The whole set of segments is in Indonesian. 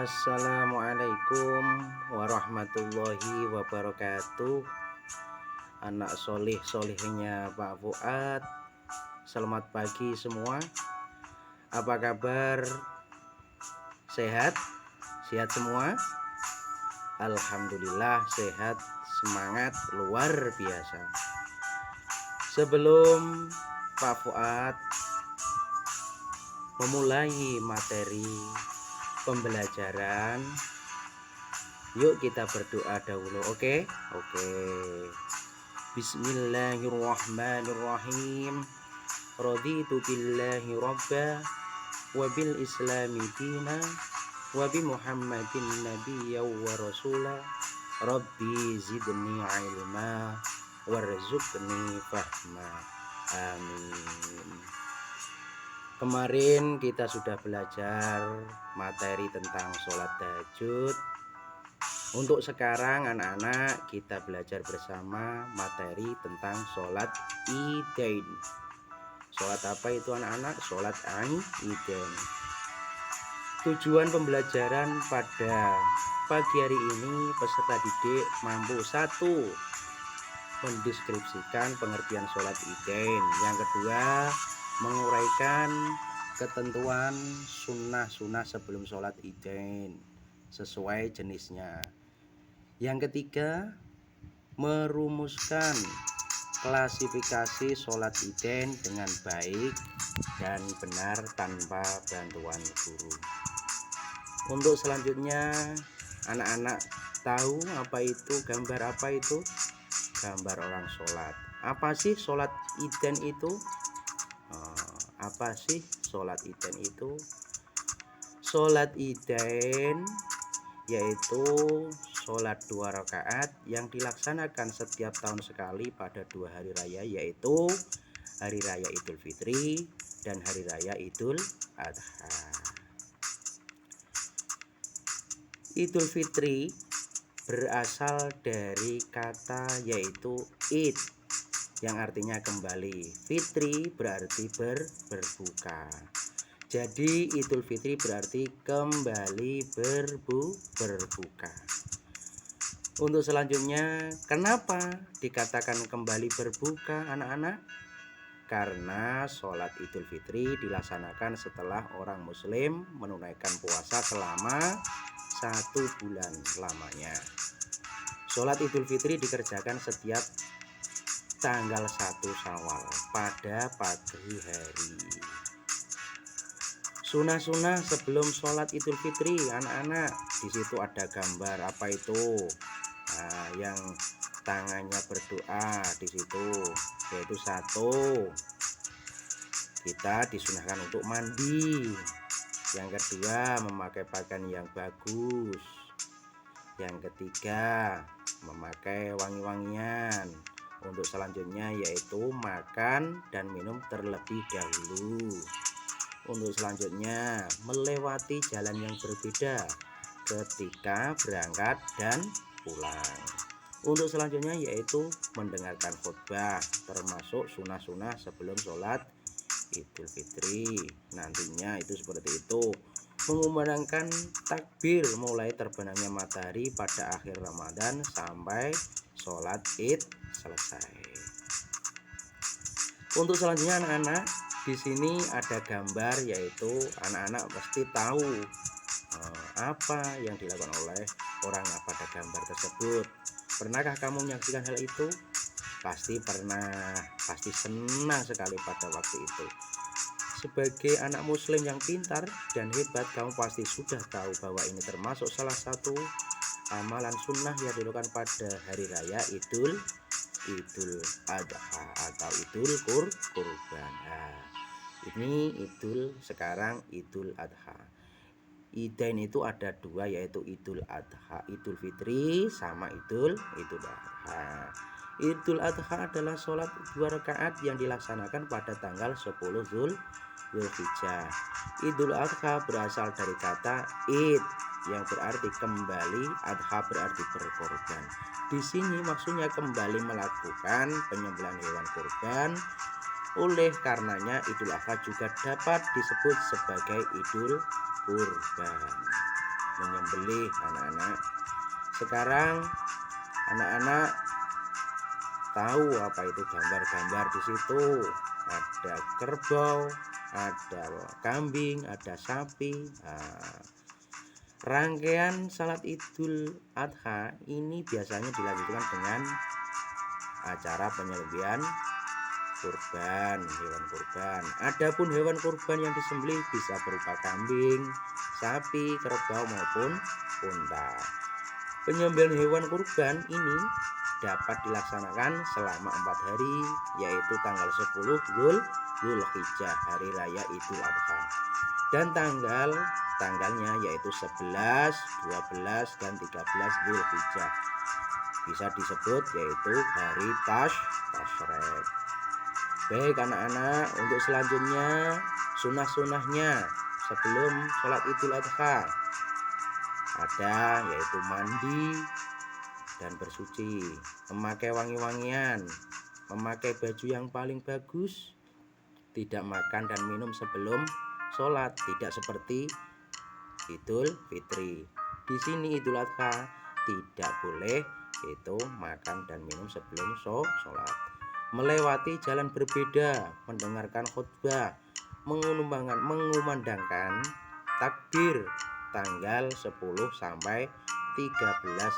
Assalamualaikum warahmatullahi wabarakatuh. Anak solih solihnya Pak Fuad, selamat pagi semua. Apa kabar? Sehat? Sehat semua? Alhamdulillah sehat, semangat luar biasa. Sebelum Pak Fuad memulai materi pembelajaran, yuk kita berdoa dahulu. Oke. Bismillahirrahmanirrahim. Raditu billahi robba wa bil islami dina wa bi muhammadin nabiyya wa rasula. Rabbi zidni ilma warzuqni fahma. Amin. Kemarin kita sudah belajar materi tentang sholat tahajud. Untuk sekarang anak-anak kita belajar bersama materi tentang sholat idain. Sholat apa itu anak-anak? Sholat idain. Tujuan pembelajaran pada pagi hari ini, peserta didik mampu: 1. Mendeskripsikan pengertian sholat idain. Yang kedua, menguraikan ketentuan sunnah-sunnah sebelum sholat idain sesuai jenisnya. Yang ketiga, merumuskan klasifikasi sholat idain dengan baik dan benar tanpa bantuan guru. Untuk selanjutnya, anak-anak tahu apa itu gambar apa itu? Gambar orang sholat. Apa sih sholat idain itu? Apa sih sholat idain itu? Sholat idain yaitu sholat 2 rakaat yang dilaksanakan setiap tahun sekali pada 2 hari raya, yaitu Hari Raya Idul Fitri dan Hari Raya Idul Adha. Idul Fitri berasal dari kata yaitu id, yang artinya kembali. Fitri berarti berbuka. Jadi Idul Fitri berarti kembali berbuka. Untuk selanjutnya, kenapa dikatakan kembali berbuka anak-anak? Karena sholat Idul Fitri dilaksanakan setelah orang muslim menunaikan puasa selama 1 bulan lamanya. Sholat Idul Fitri dikerjakan setiap tanggal 1 Syawal pada pagi hari. Sunnah-sunnah sebelum sholat Idul Fitri anak-anak, di situ ada gambar apa itu? Yang tangannya berdoa di situ, yaitu 1. Kita disunahkan untuk mandi. Yang kedua, memakai pakaian yang bagus. Yang ketiga, memakai wangi-wangian. Untuk selanjutnya yaitu makan dan minum terlebih dahulu. Untuk selanjutnya, melewati jalan yang berbeda ketika berangkat dan pulang. Untuk selanjutnya yaitu mendengarkan khutbah, termasuk sunnah-sunnah sebelum sholat Idul Fitri. Nantinya itu seperti itu. Mengumandangkan takbir mulai terbenamnya matahari pada akhir Ramadan sampai sholat Id selesai. Untuk selanjutnya anak-anak, di sini ada gambar, yaitu anak-anak pasti tahu apa yang dilakukan oleh orang pada gambar tersebut. Pernahkah kamu menyaksikan hal itu? Pasti pernah, pasti senang sekali pada waktu itu. Sebagai anak muslim yang pintar dan hebat, kamu pasti sudah tahu bahwa ini termasuk salah satu amalan sunnah yang dilakukan pada hari raya Idul Adha atau Idul Kurban. Ini sekarang Idul Adha. Idain itu ada 2, yaitu Idul Adha, Idul Fitri sama Idul Adha. Idul Adha adalah sholat 2 rakaat yang dilaksanakan pada tanggal 10 Zulhijjah. Idul Adha berasal dari kata id yang berarti kembali, adha berarti berkorban. Di sini maksudnya kembali melakukan penyembelihan hewan kurban. Oleh karenanya Idul Adha juga dapat disebut sebagai Idul Kurban. menyembelih anak-anak. Sekarang anak-anak tahu apa itu gambar-gambar di situ. Ada kerbau, ada kambing, ada sapi. Rangkaian salat Idul Adha ini biasanya dilanjutkan dengan acara penyembelihan kurban, hewan kurban. Adapun hewan kurban yang disembelih bisa berupa kambing, sapi, kerbau maupun unta. Penyembelihan hewan kurban ini dapat dilaksanakan selama 4 hari, yaitu tanggal 10 Zulhijjah, hari raya Idul Adha, dan tanggalnya yaitu 11, 12, dan 13 Zulhijjah. Bisa disebut yaitu hari Tasyrik. Baik anak-anak, untuk selanjutnya sunah-sunahnya sebelum sholat Idul Adha ada yaitu mandi dan bersuci, memakai wangi-wangian, memakai baju yang paling bagus, tidak makan dan minum sebelum sholat, tidak seperti Idul Fitri. Di sini Idul Adha tidak boleh itu makan dan minum sebelum sholat. Melewati jalan berbeda, mendengarkan khutbah, mengumandangkan takbir tanggal 10 sampai 13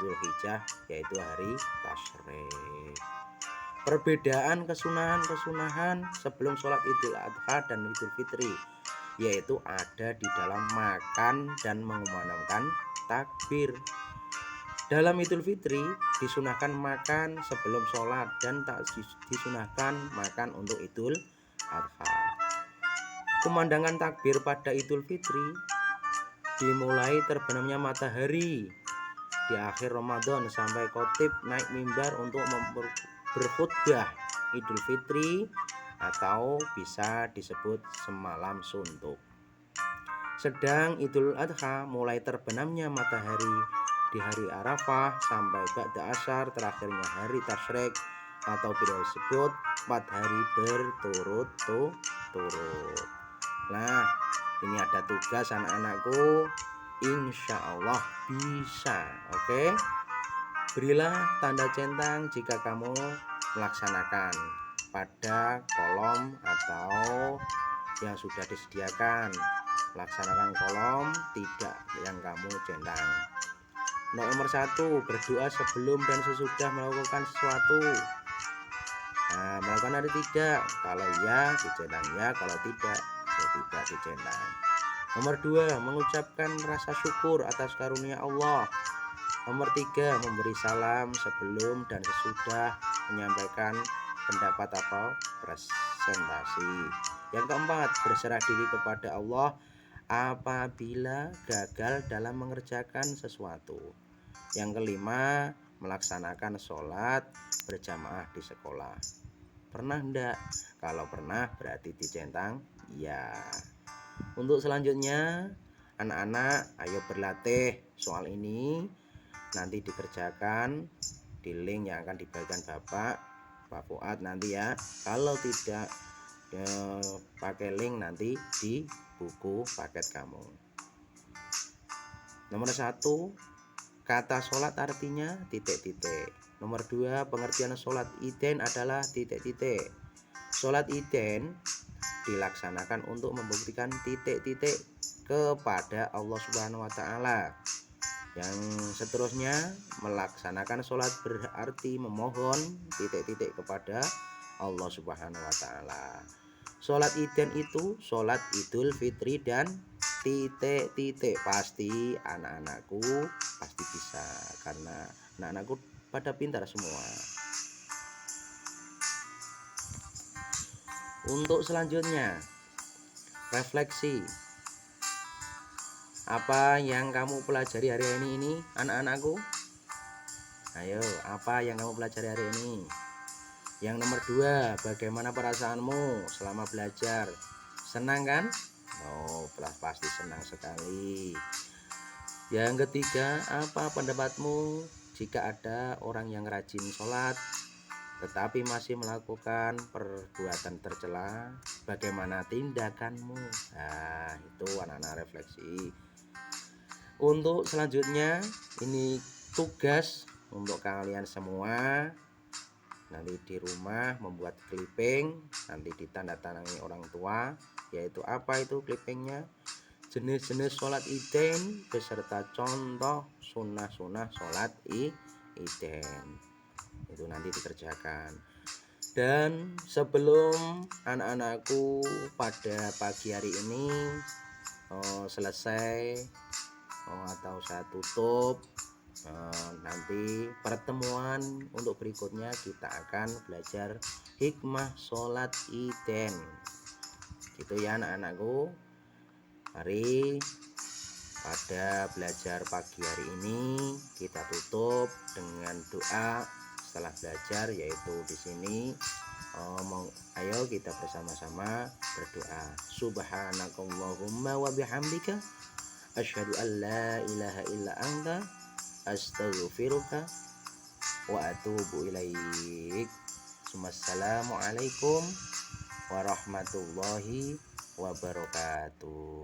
Zulhijjah, yaitu hari Tasyrik. Perbedaan kesunahan sebelum sholat Idul Adha dan Idul Fitri yaitu ada di dalam makan dan mengumandangkan takbir. Dalam Idul Fitri disunahkan makan sebelum sholat dan tak disunahkan makan untuk Idul Adha. Kumandangan takbir pada Idul Fitri dimulai terbenamnya matahari di akhir Ramadan sampai khotib naik mimbar untuk berkhutbah Idul Fitri atau bisa disebut semalam suntuk. Sedang Idul Adha mulai terbenamnya matahari di hari Arafah sampai ba'da asyar, terakhirnya hari Tasyrik atau bisa disebut 4 hari berturut-turut. Nah, ini ada tugas anak-anakku, insya Allah bisa. Oke, berilah tanda centang jika kamu melaksanakan pada kolom atau yang sudah disediakan. Laksanakan kolom tidak yang kamu centang. Nomor 1, berdoa sebelum dan sesudah melakukan sesuatu. Melakukan ada tidak? Kalau ya dicentang ya, kalau tidak ya tidak dicentang. Nomor 2, mengucapkan rasa syukur atas karunia Allah. Nomor 3, memberi salam sebelum dan sesudah menyampaikan pendapat atau presentasi. Yang keempat, berserah diri kepada Allah apabila gagal dalam mengerjakan sesuatu. Yang kelima, melaksanakan sholat berjamaah di sekolah. Pernah enggak? Kalau pernah berarti dicentang ya. Untuk selanjutnya anak-anak ayo berlatih soal ini, nanti dikerjakan di link yang akan dibagikan Pak Fuad nanti ya. Kalau tidak pakai link nanti di buku paket kamu. Nomor 1, kata sholat artinya titik-titik. Nomor 2, pengertian sholat Iden adalah titik-titik. Sholat Iden dilaksanakan untuk membuktikan titik-titik kepada Allah Subhanahu wa Ta'ala. Yang seterusnya, melaksanakan sholat berarti memohon titik-titik kepada Allah Subhanahu wa Ta'ala. Sholat Iden itu sholat Idul Fitri dan titik-titik. Pasti anak-anakku pasti bisa, karena anak-anakku pada pintar semua. Untuk selanjutnya, refleksi. Apa yang kamu pelajari hari ini anak-anakku? Ayo, apa yang kamu pelajari hari ini? Yang nomor 2, bagaimana perasaanmu selama belajar? Senang kan? Oh, pasti senang sekali. Yang ketiga, apa pendapatmu jika ada orang yang rajin sholat tetapi masih melakukan perbuatan tercela? Bagaimana tindakanmu? Nah, itu anak-anak refleksi. Untuk selanjutnya ini tugas untuk kalian semua nanti di rumah membuat clipping, nanti ditandatangani orang tua, yaitu apa itu clippingnya, jenis-jenis sholat Iden beserta contoh sunnah-sunnah sholat Iden, itu nanti dikerjakan. Dan sebelum anak-anakku pada pagi hari ini selesai atau saya tutup, nanti pertemuan untuk berikutnya kita akan belajar hikmah sholat Iden gitu ya anak-anakku. Mari pada belajar pagi hari ini kita tutup dengan doa setelah belajar, yaitu di sini ayo kita bersama-sama berdoa. Subhanakallahumma wa bihamdika asyhadu an la ilaha illa anta astaghfiruka wa atubu ilaik. Wassalamualaikum warahmatullahi wabarakatuh.